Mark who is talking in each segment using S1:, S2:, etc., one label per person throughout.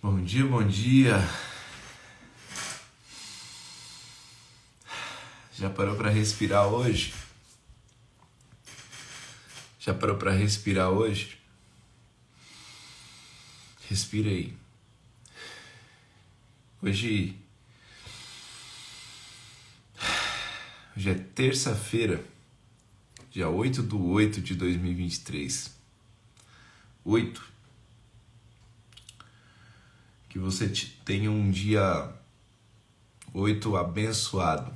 S1: Bom dia, bom dia. Já parou para respirar hoje? Já parou para respirar hoje? Respira aí. Hoje é terça-feira, dia 8/8/2023. 8. Que você tenha um dia 8 abençoado.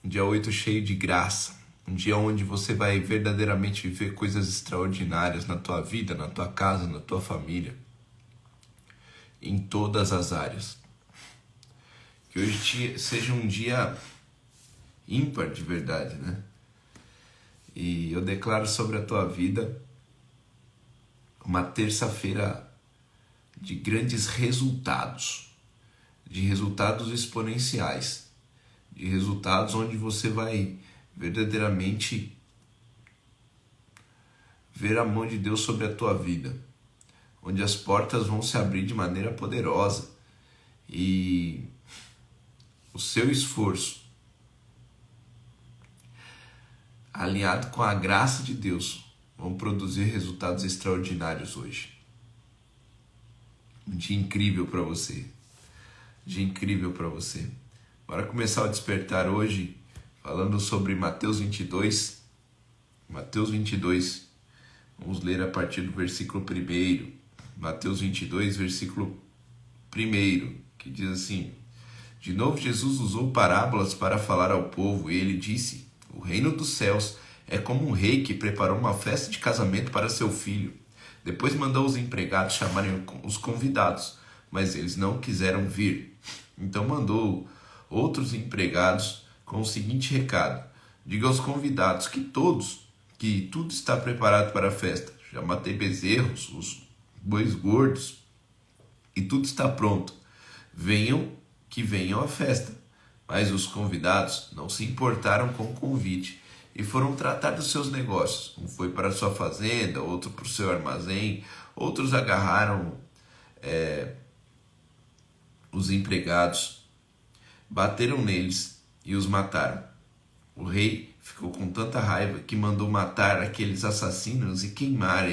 S1: Um dia 8 cheio de graça. Um dia onde você vai verdadeiramente viver coisas extraordinárias na tua vida, na tua casa, na tua família. Em todas as áreas. Que hoje seja um dia ímpar de verdade, né? E eu declaro sobre a tua vida uma terça-feira de grandes resultados. De resultados exponenciais. De resultados onde você vai verdadeiramente ver a mão de Deus sobre a tua vida. Onde as portas vão se abrir de maneira poderosa. E o seu esforço, alinhado com a graça de Deus, vão produzir resultados extraordinários hoje. Um dia incrível para você. Um dia incrível para você. Bora começar o despertar hoje falando sobre Mateus 22. Mateus 22. Vamos ler a partir do versículo 1. Mateus 22, versículo 1, que diz assim: De novo Jesus usou parábolas para falar ao povo, e ele disse: O reino dos céus é como um rei que preparou uma festa de casamento para seu filho. Depois mandou os empregados chamarem os convidados, mas eles não quiseram vir. Então mandou outros empregados com o seguinte recado: Diga aos convidados que tudo está preparado para a festa. Já matei bezerros, os bois gordos, e tudo está pronto. Venham à festa. Mas os convidados não se importaram com o convite e foram tratar dos seus negócios. Um foi para a sua fazenda, outro para o seu armazém, outros agarraram os empregados, bateram neles e os mataram. O rei ficou com tanta raiva que mandou matar aqueles assassinos e queimar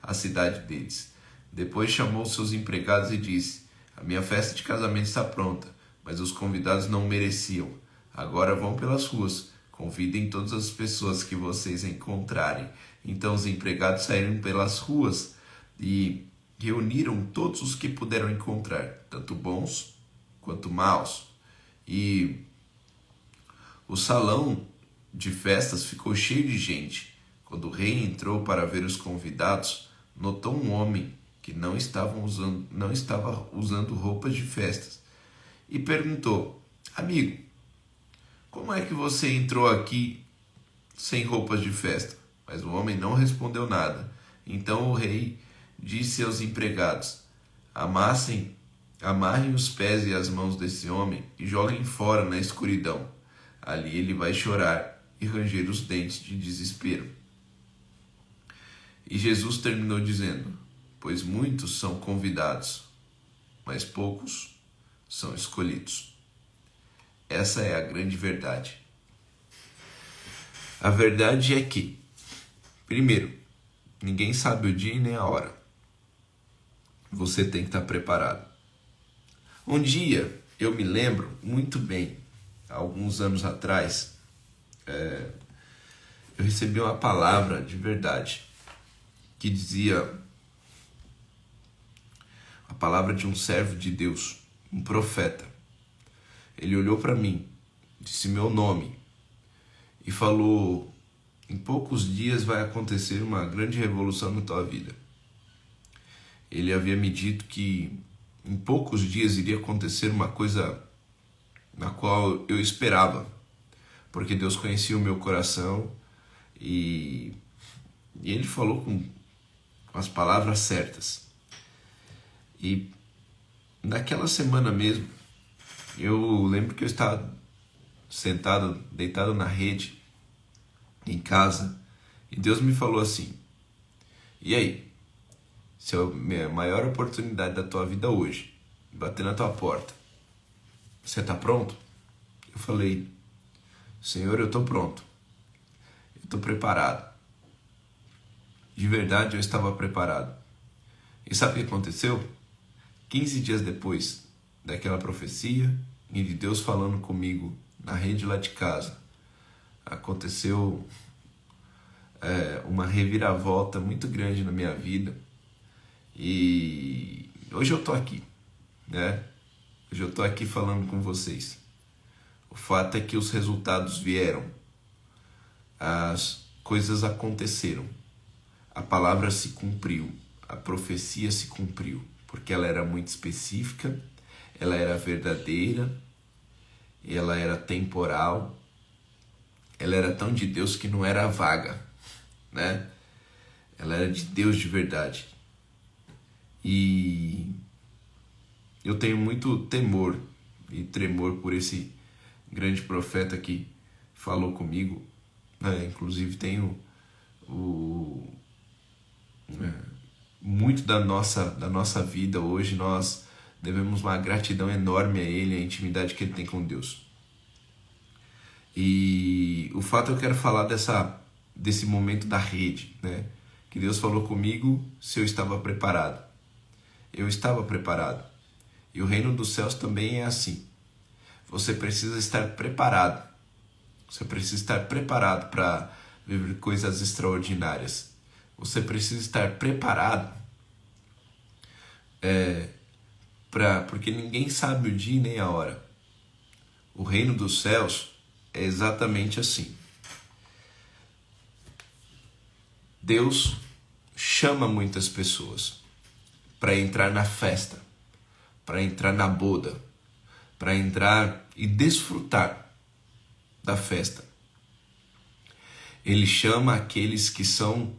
S1: a cidade deles. Depois chamou seus empregados e disse: A minha festa de casamento está pronta, mas os convidados não mereciam. Agora vão pelas ruas, convidem todas as pessoas que vocês encontrarem. Então os empregados saíram pelas ruas e reuniram todos os que puderam encontrar, tanto bons quanto maus. E o salão de festas ficou cheio de gente. Quando o rei entrou para ver os convidados, notou um homem que não estava usando roupas de festas e perguntou: Amigo, como é que você entrou aqui sem roupas de festa? Mas o homem não respondeu nada. Então o rei disse aos empregados: Amarrem os pés e as mãos desse homem e joguem fora na escuridão. Ali ele vai chorar e ranger os dentes de desespero. E Jesus terminou dizendo: Pois muitos são convidados, mas poucos são escolhidos. Essa é a grande verdade. A verdade é que, primeiro, ninguém sabe o dia e nem a hora. Você tem que estar preparado. Um dia, eu me lembro muito bem, há alguns anos atrás, eu recebi uma palavra de verdade, que dizia, a palavra de um servo de Deus, um profeta. Ele olhou para mim, disse meu nome e falou: Em poucos dias vai acontecer uma grande revolução na tua vida. Ele havia me dito que em poucos dias iria acontecer uma coisa na qual eu esperava, porque Deus conhecia o meu coração e ele falou com as palavras certas. E naquela semana mesmo, eu lembro que eu estava sentado, deitado na rede, em casa, e Deus me falou assim: E aí, Se é a maior oportunidade da tua vida hoje, bater na tua porta, você está pronto? Eu falei, Senhor, eu estou pronto. Eu estou preparado. De verdade, eu estava preparado. E sabe o que aconteceu? 15 dias depois daquela profecia e de Deus falando comigo na rede lá de casa, aconteceu uma reviravolta muito grande na minha vida. E hoje eu tô aqui, né? Hoje eu tô aqui falando com vocês. O fato é que os resultados vieram, as coisas aconteceram, a palavra se cumpriu, a profecia se cumpriu, porque ela era muito específica, ela era verdadeira, ela era temporal, ela era tão de Deus que não era vaga, né? Ela era de Deus de verdade. E eu tenho muito temor e tremor por esse grande profeta que falou comigo, né? Inclusive tenho muito da nossa vida hoje, nós devemos uma gratidão enorme a Ele, a intimidade que Ele tem com Deus. E o fato eu quero falar desse momento da rede, né? Que Deus falou comigo se eu estava preparado. Eu estava preparado. E o reino dos céus também é assim. Você precisa estar preparado. Você precisa estar preparado para viver coisas extraordinárias. Você precisa estar preparado porque ninguém sabe o dia nem a hora. O reino dos céus é exatamente assim. Deus chama muitas pessoas para entrar na festa, para entrar na boda, para entrar e desfrutar da festa. Ele chama aqueles que estão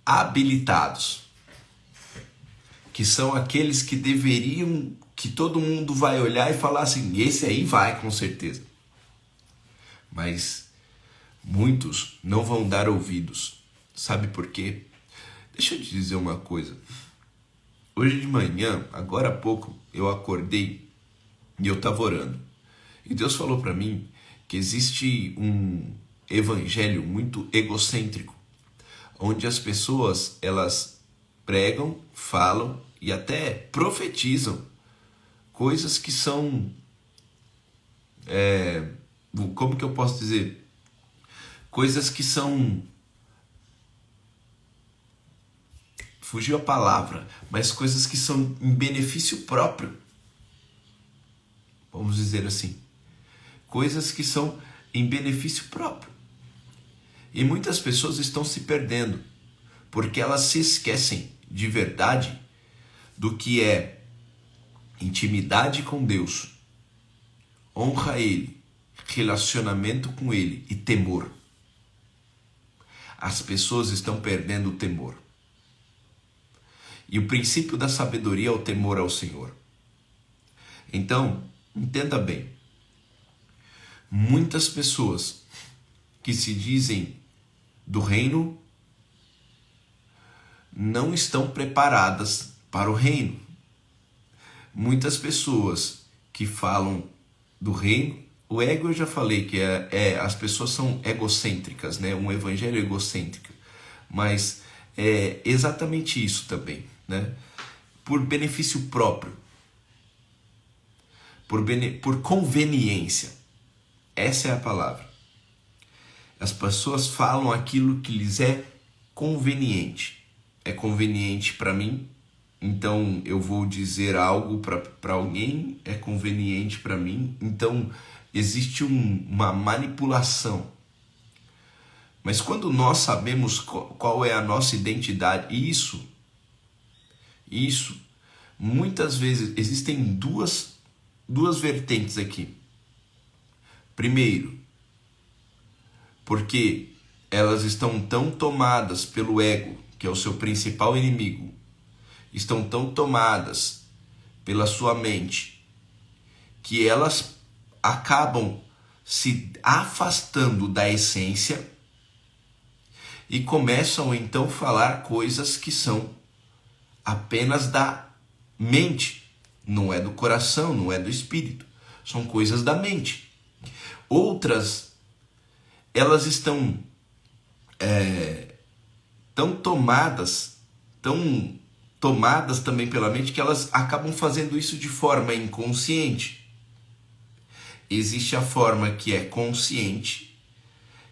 S1: habilitados, que são aqueles que deveriam, que todo mundo vai olhar e falar assim, esse aí vai com certeza. Mas muitos não vão dar ouvidos. Sabe por quê? Deixa eu te dizer uma coisa. Hoje de manhã, agora há pouco, eu acordei e eu estava orando. E Deus falou para mim que existe um evangelho muito egocêntrico, onde as pessoas, elas pregam, falam e até profetizam coisas que são, como que eu posso dizer? Coisas que são, fugiu a palavra, mas coisas que são em benefício próprio. Vamos dizer assim. Coisas que são em benefício próprio. E muitas pessoas estão se perdendo, porque elas se esquecem de verdade do que é intimidade com Deus, honra a Ele, relacionamento com Ele e temor. As pessoas estão perdendo o temor. E o princípio da sabedoria é o temor ao Senhor. Então, entenda bem. Muitas pessoas que se dizem do reino não estão preparadas para o reino. Muitas pessoas que falam do reino, o ego eu já falei que as pessoas são egocêntricas, né? Um evangelho egocêntrico, mas é exatamente isso também, né? Por benefício próprio, por conveniência, essa é a palavra. As pessoas falam aquilo que lhes é conveniente. É conveniente para mim, então eu vou dizer algo para alguém, é conveniente para mim, então existe uma manipulação. Mas quando nós sabemos qual é a nossa identidade, isso, muitas vezes existem duas vertentes aqui. Primeiro, porque elas estão tão tomadas pelo ego, que é o seu principal inimigo, estão tão tomadas pela sua mente, que elas acabam se afastando da essência e começam então a falar coisas que são apenas da mente, não é do coração, não é do espírito, são coisas da mente. Outras, elas estão tão tomadas também pela mente, que elas acabam fazendo isso de forma inconsciente. Existe a forma que é consciente,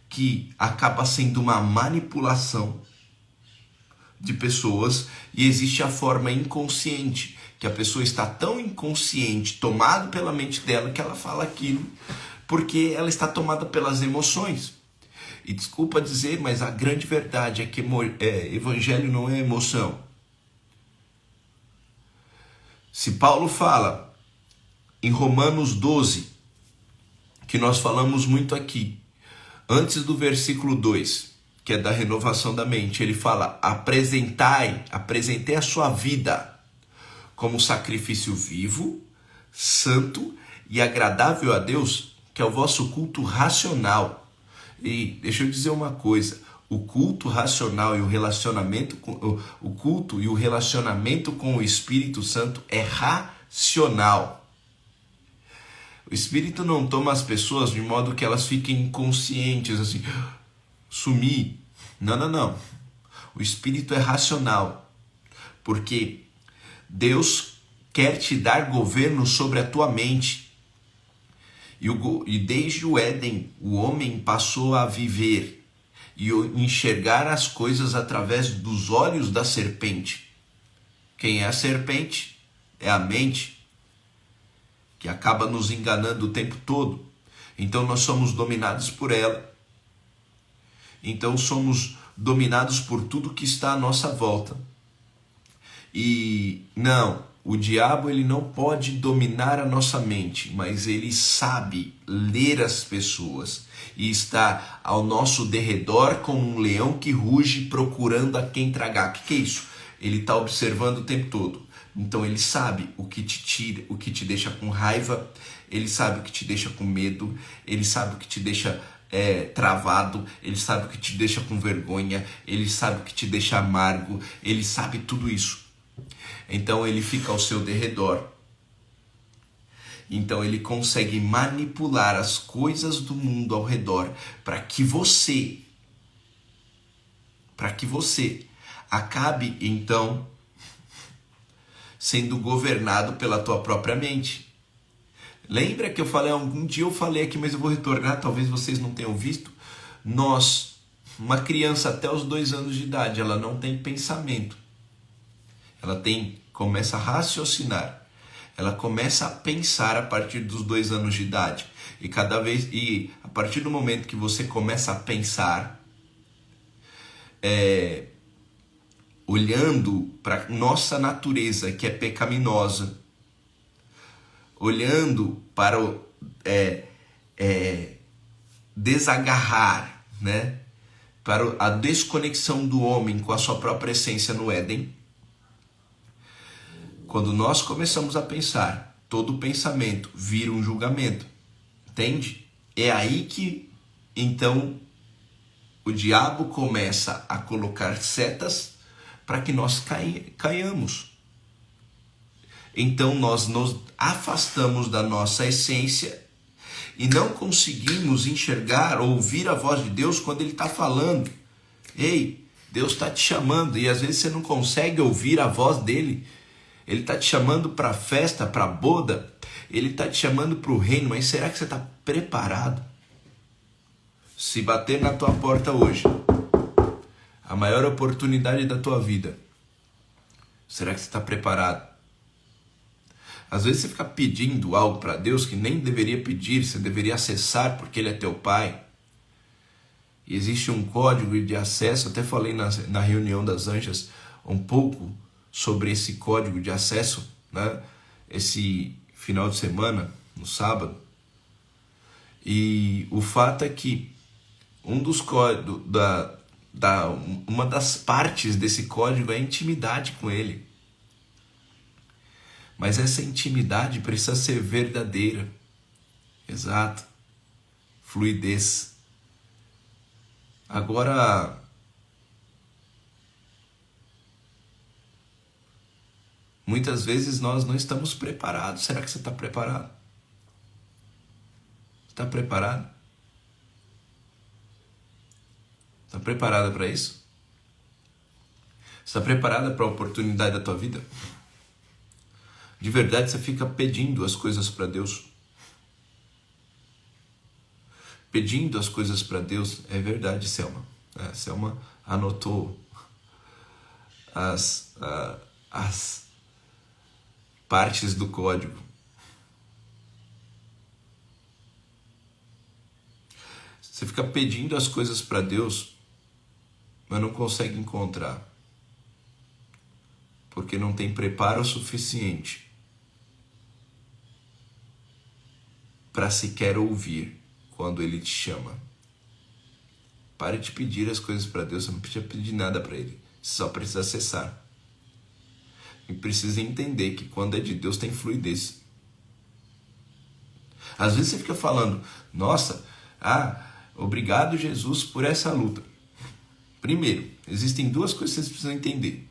S1: que acaba sendo uma manipulação de pessoas, e existe a forma inconsciente, que a pessoa está tão inconsciente, tomado pela mente dela, que ela fala aquilo porque ela está tomada pelas emoções. E desculpa dizer, mas a grande verdade é que evangelho não é emoção. Se Paulo fala em Romanos 12, que nós falamos muito aqui, antes do versículo 2, que é da renovação da mente, ele fala: apresentei a sua vida como sacrifício vivo, santo e agradável a Deus, que é o vosso culto racional. E deixa eu dizer uma coisa: o culto racional e o relacionamento com o Espírito Santo é racional. O Espírito não toma as pessoas de modo que elas fiquem inconscientes, assim, sumir. Não. O Espírito é racional, porque Deus quer te dar governo sobre a tua mente. E desde o Éden, o homem passou a viver e enxergar as coisas através dos olhos da serpente. Quem é a serpente? É a mente, que acaba nos enganando o tempo todo. Então nós somos dominados por ela. Então somos dominados por tudo que está à nossa volta. E não, o diabo ele não pode dominar a nossa mente, mas ele sabe ler as pessoas e está ao nosso derredor como um leão que ruge procurando a quem tragar. O que é isso? Ele está observando o tempo todo. Então ele sabe o que te tira, o que te deixa com raiva, ele sabe o que te deixa com medo, ele sabe o que te deixa travado, ele sabe o que te deixa com vergonha, ele sabe o que te deixa amargo, ele sabe tudo isso. Então ele fica ao seu derredor. Então ele consegue manipular as coisas do mundo ao redor para que você acabe então sendo governado pela tua própria mente. Lembra que eu falei, algum dia eu falei aqui, mas eu vou retornar, talvez vocês não tenham visto. Uma criança até os 2 anos de idade, ela não tem pensamento. Ela começa a raciocinar. Ela começa a pensar a partir dos 2 anos de idade. E a partir do momento que você começa a pensar, olhando para nossa natureza, que é pecaminosa, olhando para o desagarrar, né? Para a desconexão do homem com a sua própria essência no Éden. Quando nós começamos a pensar, todo pensamento vira um julgamento, entende? É aí que, então, o diabo começa a colocar setas para que nós caiamos. Então nós nos afastamos da nossa essência e não conseguimos enxergar ou ouvir a voz de Deus quando Ele está falando. Ei, Deus está te chamando, e às vezes você não consegue ouvir a voz dEle. Ele está te chamando para a festa, para a boda, Ele está te chamando para o reino, mas será que você está preparado? Se bater na tua porta hoje, a maior oportunidade da tua vida, será que você está preparado? Às vezes você fica pedindo algo para Deus que nem deveria pedir, você deveria acessar porque Ele é teu Pai. E existe um código de acesso, até falei na reunião das anjas um pouco sobre esse código de acesso, né? Esse final de semana, no sábado. E o fato é que uma das partes desse código é a intimidade com Ele. Mas essa intimidade precisa ser verdadeira. Exato. Fluidez. Agora, muitas vezes nós não estamos preparados. Será que você está preparado? Está preparado? Está preparada para isso? Está preparada para a oportunidade da tua vida? De verdade você fica pedindo as coisas para Deus? Pedindo as coisas para Deus, é verdade, Selma. Selma anotou as partes do código. Você fica pedindo as coisas para Deus, mas não consegue encontrar, porque não tem preparo suficiente para sequer ouvir quando Ele te chama. Pare de pedir as coisas para Deus, você não precisa pedir nada para Ele, você só precisa acessar. E precisa entender que quando é de Deus tem fluidez. Às vezes você fica falando, nossa, obrigado Jesus por essa luta. Primeiro, existem duas coisas que vocês precisam entender.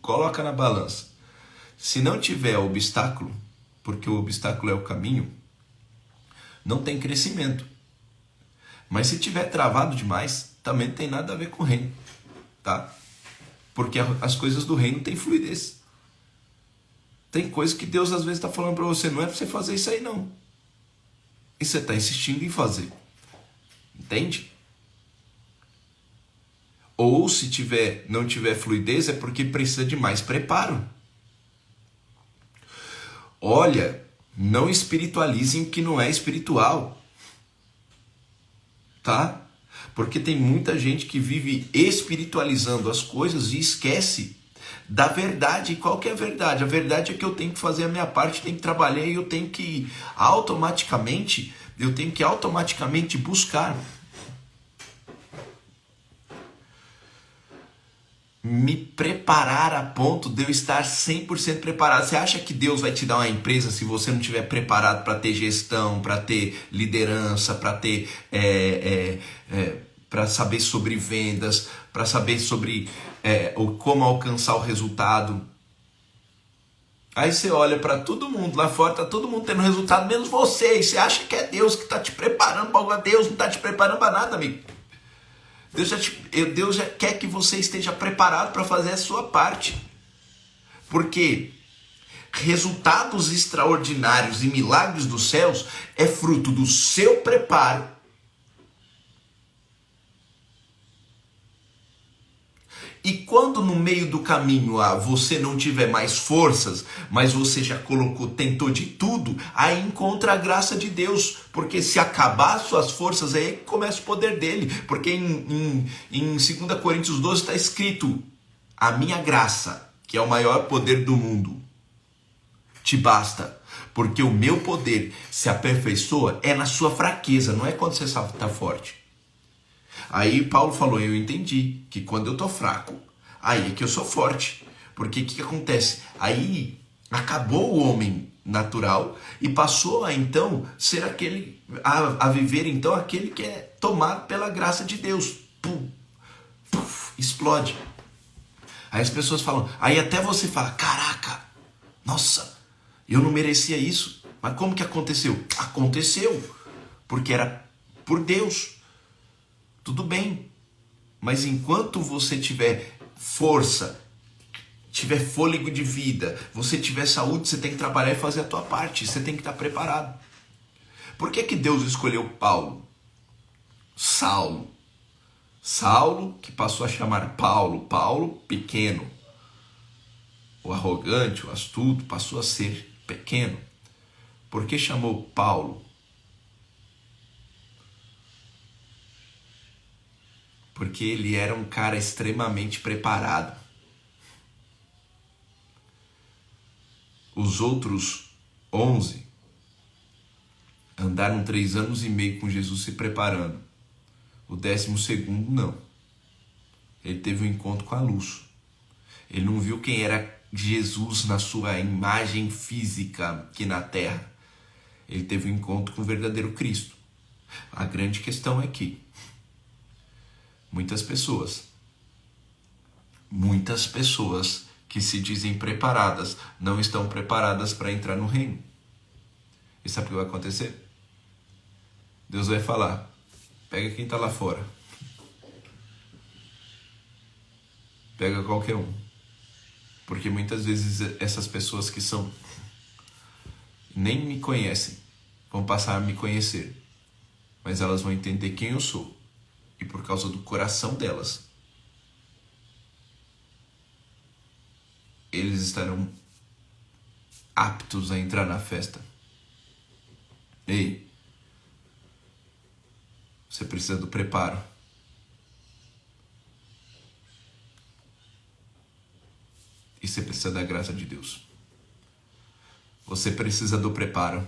S1: Coloca na balança. Se não tiver obstáculo, porque o obstáculo é o caminho, não tem crescimento. Mas se tiver travado demais, também não tem nada a ver com o reino, tá? Porque as coisas do reino têm fluidez. Tem coisa que Deus às vezes está falando para você, não é para você fazer isso aí não. E você está insistindo em fazer. Entende? Ou se não tiver fluidez, é porque precisa de mais preparo. Olha, não espiritualizem o que não é espiritual. Tá? Porque tem muita gente que vive espiritualizando as coisas e esquece da verdade. E qual que é a verdade? A verdade é que eu tenho que fazer a minha parte, tenho que trabalhar e eu tenho que automaticamente buscar me preparar a ponto de eu estar 100% preparado. Você acha que Deus vai te dar uma empresa se você não estiver preparado para ter gestão, para ter liderança, para ter para saber sobre vendas, para saber sobre como alcançar o resultado? Aí você olha para todo mundo lá fora, tá todo mundo tendo resultado, menos você. E você acha que é Deus que está te preparando para algo? Deus não está te preparando para nada, amigo. Deus já quer que você esteja preparado para fazer a sua parte. Porque resultados extraordinários e milagres dos céus é fruto do seu preparo. E quando no meio do caminho você não tiver mais forças, mas você já tentou de tudo, aí encontra a graça de Deus. Porque se acabar as suas forças, aí é que começa o poder dele. Porque em 2 Coríntios 12 está escrito, a minha graça, que é o maior poder do mundo, te basta. Porque o meu poder se aperfeiçoa é na sua fraqueza, não é quando você está forte. Aí Paulo falou, eu entendi que quando eu estou fraco, aí é que eu sou forte. Porque o que acontece? Aí acabou o homem natural e passou a então ser aquele, a viver então aquele que é tomado pela graça de Deus. Pum, puf, explode. Aí as pessoas falam, aí até você fala, caraca, nossa, eu não merecia isso. Mas como que aconteceu? Aconteceu, porque era por Deus. Tudo bem, mas enquanto você tiver força, tiver fôlego de vida, você tiver saúde, você tem que trabalhar e fazer a tua parte, você tem que estar preparado. Por que Deus escolheu Paulo? Saulo, que passou a chamar Paulo pequeno. O arrogante, o astuto, passou a ser pequeno. Por que chamou Paulo? Porque ele era um cara extremamente preparado. Os outros 11 andaram 3 anos e meio com Jesus se preparando. O 12º não. Ele teve um encontro com a luz. Ele não viu quem era Jesus na sua imagem física aqui na terra. Ele teve um encontro com o verdadeiro Cristo. A grande questão é que muitas pessoas que se dizem preparadas não estão preparadas para entrar no reino. E sabe o que vai acontecer? Deus vai falar: pega quem está lá fora. Pega qualquer um. Porque muitas vezes essas pessoas que nem me conhecem vão passar a me conhecer. Mas elas vão entender quem eu sou. E por causa do coração delas, eles estarão aptos a entrar na festa. Ei, você precisa do preparo. E você precisa da graça de Deus. Você precisa do preparo.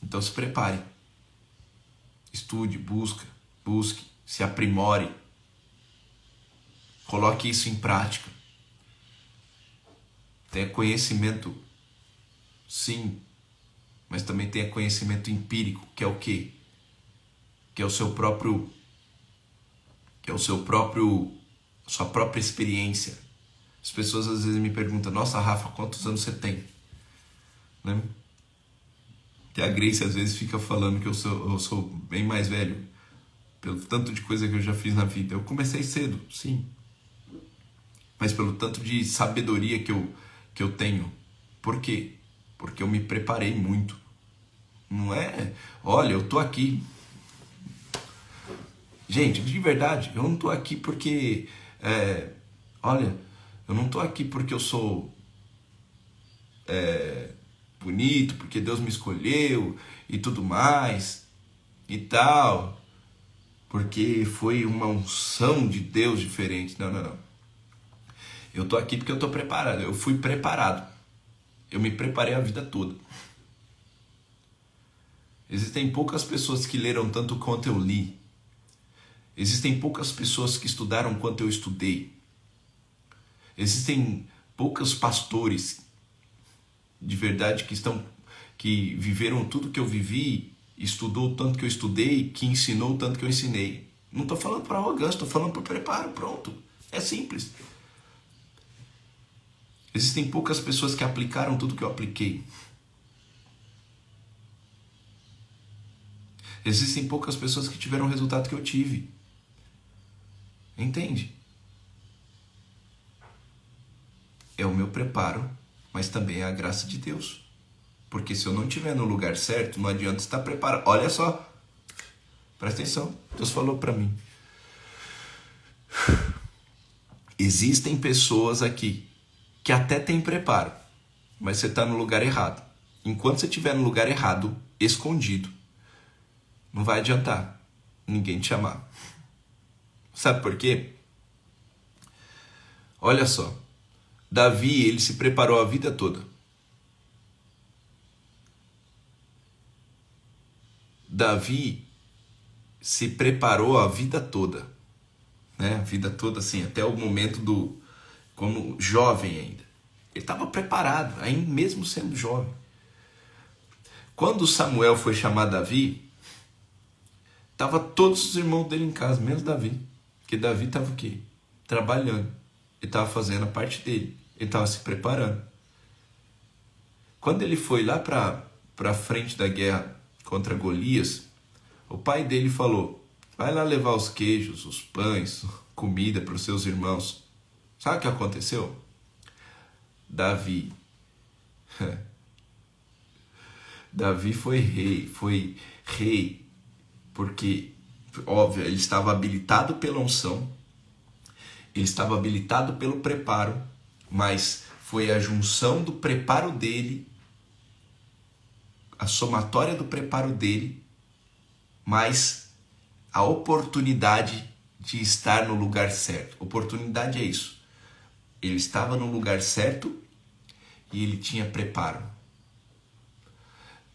S1: Então se prepare. Estude, busque, se aprimore. Coloque isso em prática. Tenha conhecimento, sim, mas também tenha conhecimento empírico, que é o quê? Que é o seu próprio, sua própria experiência. As pessoas às vezes me perguntam: nossa, Rafa, quantos anos você tem? Né? Que a Grace às vezes fica falando que eu sou bem mais velho, pelo tanto de coisa que eu já fiz na vida. Eu comecei cedo, sim, mas pelo tanto de sabedoria que eu tenho. Por quê? Porque eu me preparei muito. Não é, olha, eu tô aqui. Gente, de verdade, eu não tô aqui porque, olha, eu não tô aqui porque eu sou bonito, porque Deus me escolheu e tudo mais e tal, porque foi uma unção de Deus diferente. Não. Eu tô aqui porque eu tô preparado. Eu fui preparado. Eu me preparei a vida toda. Existem poucas pessoas que leram tanto quanto eu li. Existem poucas pessoas que estudaram quanto eu estudei. Existem poucos pastores de verdade que viveram tudo que eu vivi, estudou tanto que eu estudei, que ensinou tanto que eu ensinei. Não estou falando por arrogância, estou falando por preparo, pronto. É simples. Existem poucas pessoas que aplicaram tudo que eu apliquei. Existem poucas pessoas que tiveram o resultado que eu tive. Entende? É o meu preparo, mas também é a graça de Deus. Porque se eu não estiver no lugar certo, não adianta estar preparado. Olha só, presta atenção, Deus falou para mim. Existem pessoas aqui que até têm preparo, mas você está no lugar errado. Enquanto você estiver no lugar errado, escondido, não vai adiantar ninguém te chamar. Sabe por quê? Olha só, Davi, ele se preparou a vida toda. Davi se preparou a vida toda, né? A vida toda, assim, até o momento como jovem ainda. Ele estava preparado, ainda mesmo sendo jovem. Quando Samuel foi chamar Davi, tava todos os irmãos dele em casa, menos Davi. Porque Davi estava o quê? Trabalhando. Ele estava fazendo a parte dele. Ele estava se preparando. Quando ele foi lá para frente da guerra contra Golias, o pai dele falou: vai lá levar os queijos, os pães, comida para os seus irmãos. Sabe o que aconteceu? Davi foi rei, porque, óbvio, ele estava habilitado pela unção, ele estava habilitado pelo preparo, mas foi a junção do preparo dele, a somatória do preparo dele, mais a oportunidade de estar no lugar certo. Oportunidade é isso. Ele estava no lugar certo e ele tinha preparo.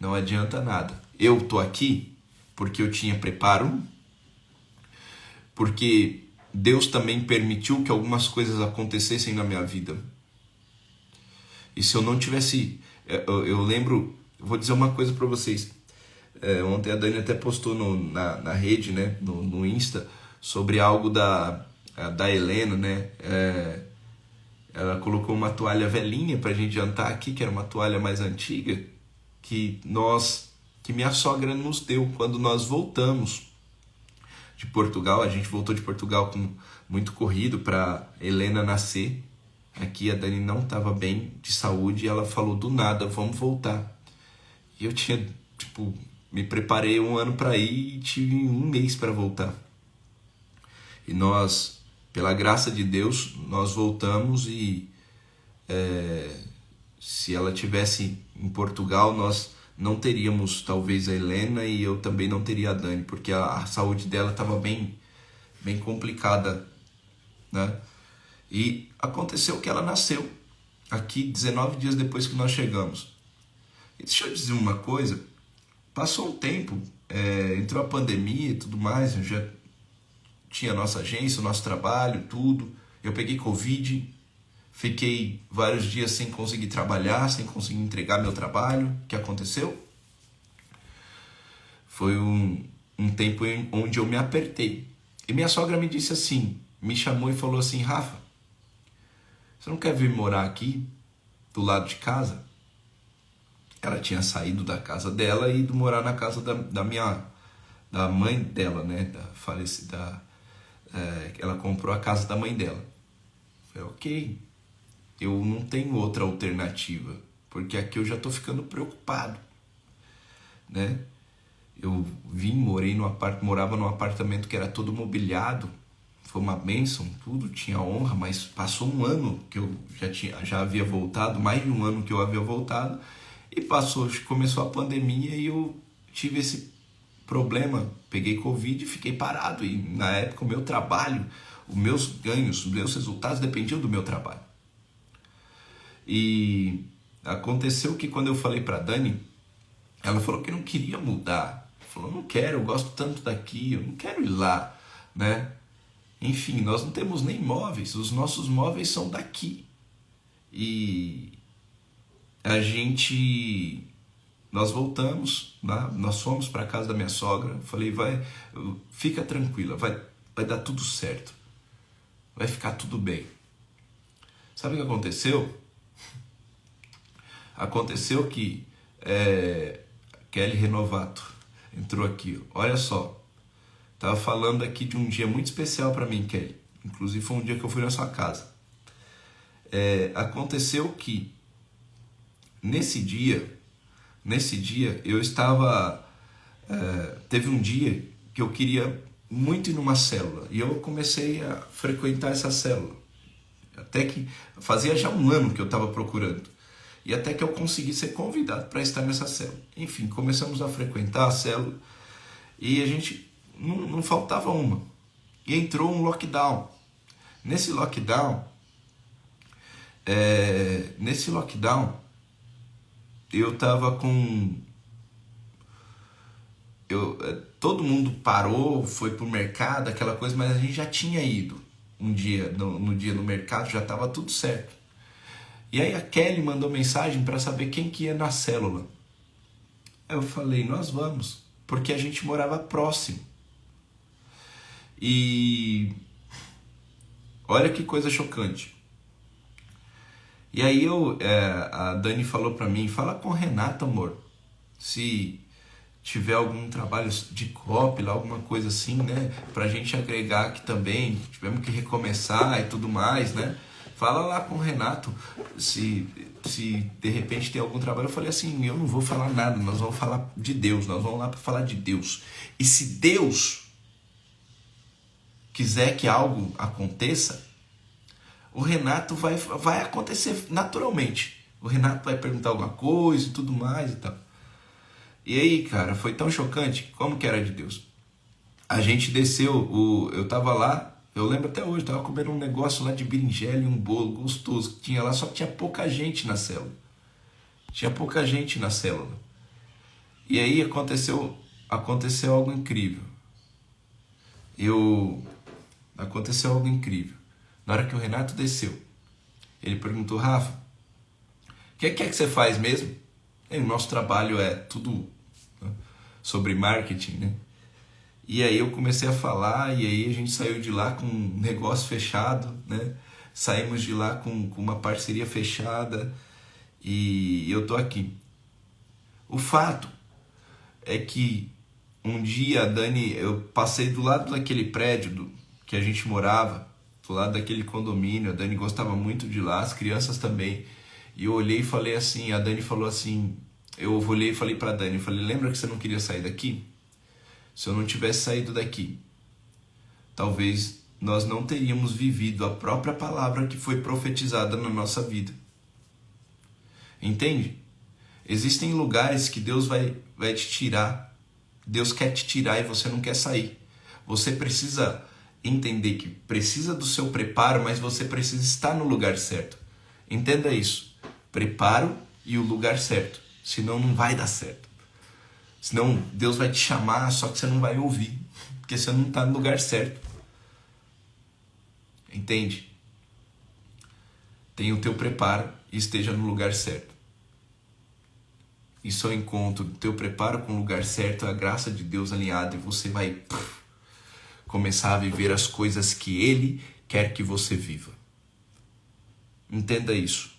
S1: Não adianta nada. Eu estou aqui porque eu tinha preparo, porque Deus também permitiu que algumas coisas acontecessem na minha vida. E se eu não tivesse... Eu lembro... Vou dizer uma coisa para vocês. Ontem a Dani até postou na rede, né, no Insta, sobre algo da Helena, né? ela colocou uma toalha velhinha pra gente jantar aqui, que era uma toalha mais antiga, que minha sogra nos deu quando nós voltamos de Portugal. A gente voltou de Portugal com muito corrido para Helena nascer. Aqui a Dani não estava bem de saúde e ela falou do nada, vamos voltar. E eu tinha, me preparei um ano para ir e tive um mês para voltar. E nós, pela graça de Deus, nós voltamos e se ela tivesse em Portugal, nós não teríamos talvez a Helena e eu também não teria a Dani, porque a saúde dela estava bem complicada, né? E aconteceu que ela nasceu aqui 19 dias depois que nós chegamos. E deixa eu dizer uma coisa, passou um tempo, entrou a pandemia e tudo mais, eu já tinha a nossa agência, o nosso trabalho, tudo. Eu peguei Covid, fiquei vários dias sem conseguir trabalhar, sem conseguir entregar meu trabalho. O que aconteceu? Foi um tempo onde eu me apertei. E minha sogra me disse assim, me chamou e falou assim, Rafa, você não quer vir morar aqui, do lado de casa? Ela tinha saído da casa dela e ido morar na casa da mãe dela, né? Da falecida. Ela comprou a casa da mãe dela. Eu falei, ok, eu não tenho outra alternativa, porque aqui eu já estou ficando preocupado, né? Eu morava num apartamento que era todo mobiliado, foi uma bênção, tudo, tinha honra, mas passou um ano que eu já havia voltado, mais de um ano que eu havia voltado, e começou a pandemia e eu tive esse problema, peguei Covid e fiquei parado, e na época o meu trabalho, os meus ganhos, os meus resultados dependiam do meu trabalho. E aconteceu que quando eu falei para Dani, ela falou que não queria mudar, falou, não quero, eu gosto tanto daqui, eu não quero ir lá, né? Enfim, nós não temos nem móveis, os nossos móveis são daqui. E nós voltamos, né? Nós fomos para a casa da minha sogra, falei, fica tranquila, vai dar tudo certo, vai ficar tudo bem. Sabe o que aconteceu? Aconteceu que Kelly Renovato entrou aqui, olha só. Estava falando aqui de um dia muito especial para mim, Kelly. Inclusive foi um dia que eu fui na sua casa. Aconteceu que nesse dia eu estava... teve um dia que eu queria muito ir numa célula. E eu comecei a frequentar essa célula. Até que fazia já um ano que eu estava procurando. E até que eu consegui ser convidado para estar nessa célula. Enfim, começamos a frequentar a célula. E a gente... Não faltava uma. E entrou um lockdown. Nesse lockdown, eu tava com... todo mundo parou, foi pro mercado, aquela coisa, mas a gente já tinha ido um dia, no dia no mercado, já tava tudo certo. E aí a Kelly mandou mensagem para saber quem que ia na célula. Aí eu falei, nós vamos, porque a gente morava próximo. E olha que coisa chocante. E aí a Dani falou pra mim, fala com o Renato, amor, se tiver algum trabalho de copy lá, alguma coisa assim, né, pra gente agregar aqui também, tivemos que recomeçar e tudo mais, né, fala lá com o Renato, se de repente tem algum trabalho. Eu falei assim, eu não vou falar nada, nós vamos falar de Deus, nós vamos lá pra falar de Deus. E se Deus quiser que algo aconteça, o Renato vai acontecer naturalmente. O Renato vai perguntar alguma coisa e tudo mais e tal. E aí, cara, foi tão chocante, como que era de Deus. A gente desceu, eu tava lá, eu lembro até hoje, tava comendo um negócio lá de berinjela e um bolo gostoso que tinha lá, só que tinha pouca gente na célula. Tinha pouca gente na célula. E aí aconteceu algo incrível. Aconteceu algo incrível. Na hora que o Renato desceu, ele perguntou, Rafa, o que é que você faz mesmo? O nosso trabalho é tudo, né, sobre marketing, né? E aí eu comecei a falar, e aí a gente saiu de lá com um negócio fechado, né? saímos de lá com uma parceria fechada e eu tô aqui. O fato é que um dia a Dani, eu passei do lado daquele prédio que a gente morava, do lado daquele condomínio, a Dani gostava muito de lá, as crianças também, e eu olhei e falei assim, a Dani falou assim, eu olhei e falei pra Dani, falei, lembra que você não queria sair daqui? Se eu não tivesse saído daqui, talvez nós não teríamos vivido a própria palavra que foi profetizada na nossa vida. Entende? Existem lugares que Deus vai te tirar. Deus quer te tirar e você não quer sair. Você precisa entender que precisa do seu preparo, mas você precisa estar no lugar certo. Entenda isso. Preparo e o lugar certo. Senão não vai dar certo. Senão Deus vai te chamar, só que você não vai ouvir. Porque você não está no lugar certo. Entende? Tenha o teu preparo e esteja no lugar certo. Isso é o encontro do teu preparo com o lugar certo, a graça de Deus alinhada, e você vai começar a viver as coisas que Ele quer que você viva. Entenda isso.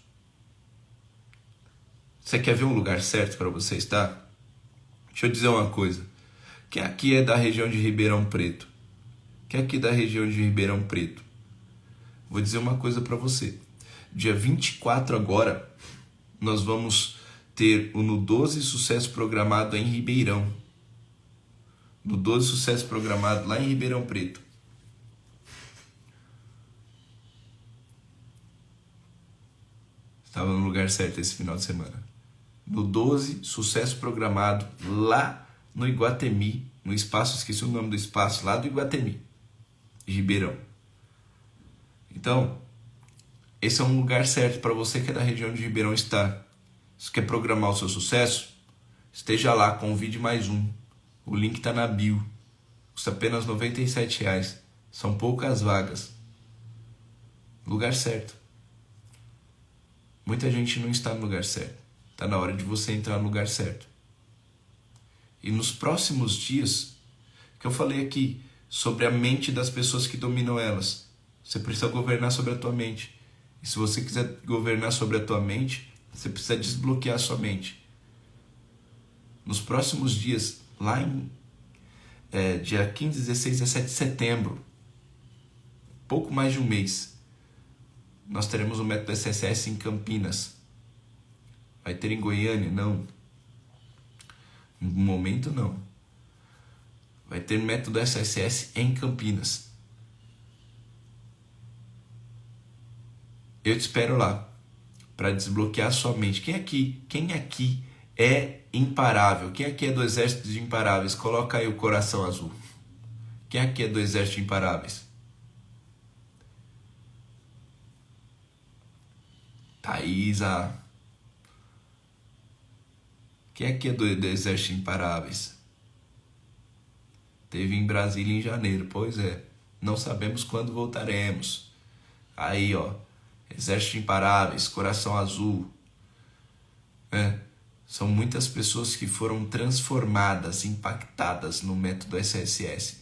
S1: Você quer ver um lugar certo para você estar? Deixa eu dizer uma coisa. Quem aqui é da região de Ribeirão Preto? Quem aqui é da região de Ribeirão Preto? Vou dizer uma coisa para você. Dia 24 agora, nós vamos ter o No 12 Sucesso Programado em Ribeirão. No 12 Sucesso Programado lá em Ribeirão Preto. Estava no lugar certo esse final de semana. No 12 Sucesso Programado lá no Iguatemi, no espaço, esqueci o nome do espaço, lá do Iguatemi, Ribeirão. Então, esse é um lugar certo para você que é da região de Ribeirão estar. Se quer programar o seu sucesso, esteja lá, convide mais um. O link está na bio. Custa apenas R$ 97,00. São poucas vagas. Lugar certo. Muita gente não está no lugar certo. Está na hora de você entrar no lugar certo. E nos próximos dias, que eu falei aqui sobre a mente das pessoas que dominam elas. Você precisa governar sobre a tua mente. E se você quiser governar sobre a tua mente, você precisa desbloquear a sua mente. Nos próximos dias, lá em dia 15, 16, 17 de setembro, pouco mais de um mês, nós teremos o método SSS em Campinas. Vai ter em Goiânia? Não. No momento, não. Vai ter método SSS em Campinas. Eu te espero lá para desbloquear a sua mente. Quem aqui é imparável? Quem aqui é do exército de imparáveis? Coloca aí o coração azul. Quem aqui é do exército de imparáveis? Thaisa. Quem aqui é do exército de imparáveis? Teve em Brasília em janeiro. Pois é. Não sabemos quando voltaremos. Aí, ó. Exército de Imparáveis, Coração Azul. São muitas pessoas que foram transformadas, impactadas no método SSS.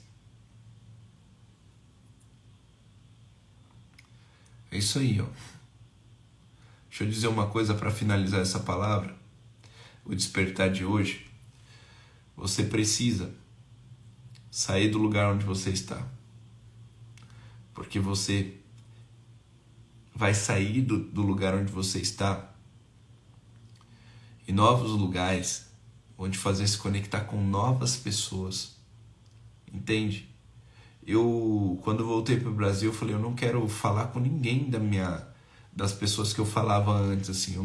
S1: É isso aí, ó. Deixa eu dizer uma coisa para finalizar essa palavra. O despertar de hoje. Você precisa sair do lugar onde você está. Porque você vai sair do lugar onde você está e novos lugares onde fazer se conectar com novas pessoas. Entende? Quando voltei para o Brasil, eu falei, eu não quero falar com ninguém das pessoas que eu falava antes, assim. Eu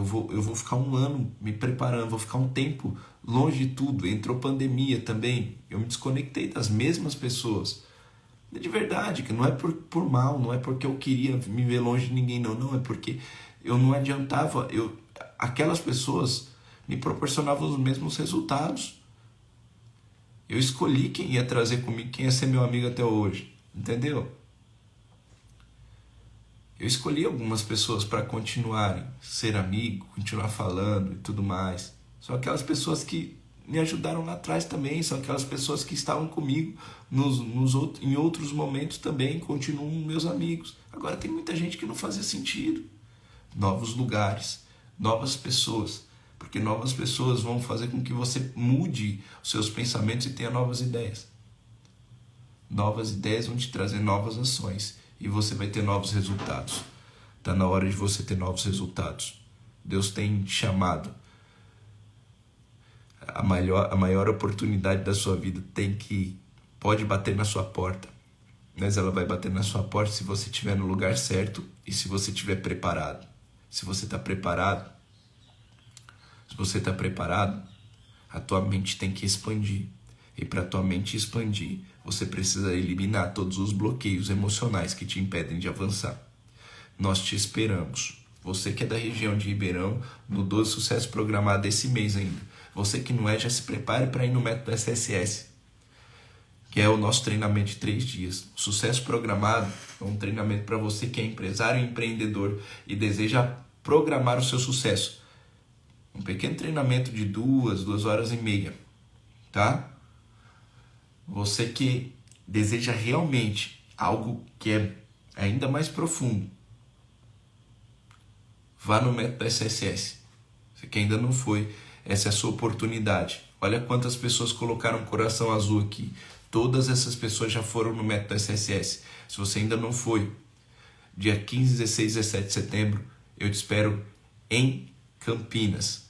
S1: vou ficar um ano me preparando, vou ficar um tempo longe de tudo. Entrou pandemia também, eu me desconectei das mesmas pessoas. De verdade, que não é por mal, não é porque eu queria me ver longe de ninguém, não é porque eu não adiantava, aquelas pessoas me proporcionavam os mesmos resultados. Eu escolhi quem ia trazer comigo, quem ia ser meu amigo até hoje, entendeu? Eu escolhi algumas pessoas para continuarem, ser amigo, continuar falando e tudo mais. São aquelas pessoas que me ajudaram lá atrás também, são aquelas pessoas que estavam comigo em outros momentos também, continuam meus amigos. Agora tem muita gente que não fazia sentido. Novos lugares, novas pessoas, porque novas pessoas vão fazer com que você mude os seus pensamentos e tenha novas ideias. Novas ideias vão te trazer novas ações e você vai ter novos resultados. Está na hora de você ter novos resultados. Deus tem te chamado. A maior oportunidade da sua vida pode bater na sua porta, mas ela vai bater na sua porta se você estiver no lugar certo e se você estiver preparado. Se você está preparado, a tua mente tem que expandir. E para a tua mente expandir, você precisa eliminar todos os bloqueios emocionais que te impedem de avançar. Nós te esperamos. Você que é da região de Ribeirão, no 12 Sucesso programado esse mês ainda. Você que não é, já se prepare para ir no Método SSS, que é o nosso treinamento de 3 dias. O Sucesso Programado é um treinamento para você que é empresário e empreendedor e deseja programar o seu sucesso. Um pequeno treinamento de 2 horas e meia, tá? Você que deseja realmente algo que é ainda mais profundo, vá no Método SSS. Você que ainda não foi, essa é a sua oportunidade. Olha quantas pessoas colocaram coração azul aqui. Todas essas pessoas já foram no Método SSS. Se você ainda não foi, dia 15, 16, 17 de setembro, eu te espero em Campinas.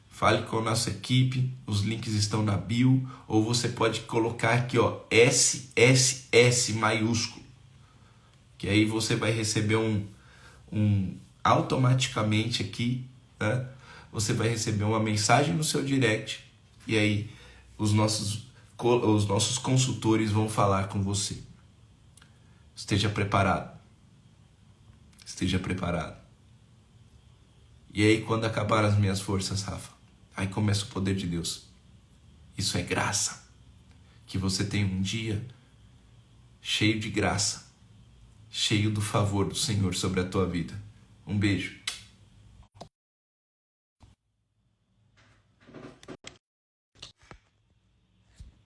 S1: Fale com a nossa equipe, os links estão na bio, ou você pode colocar aqui, ó, SSS maiúsculo, que aí você vai receber automaticamente aqui, né? Você vai receber uma mensagem no seu direct e aí os nossos consultores vão falar com você. Esteja preparado. Esteja preparado. E aí quando acabar as minhas forças, Rafa, aí começa o poder de Deus. Isso é graça. Que você tenha um dia cheio de graça, cheio do favor do Senhor sobre a tua vida. Um beijo.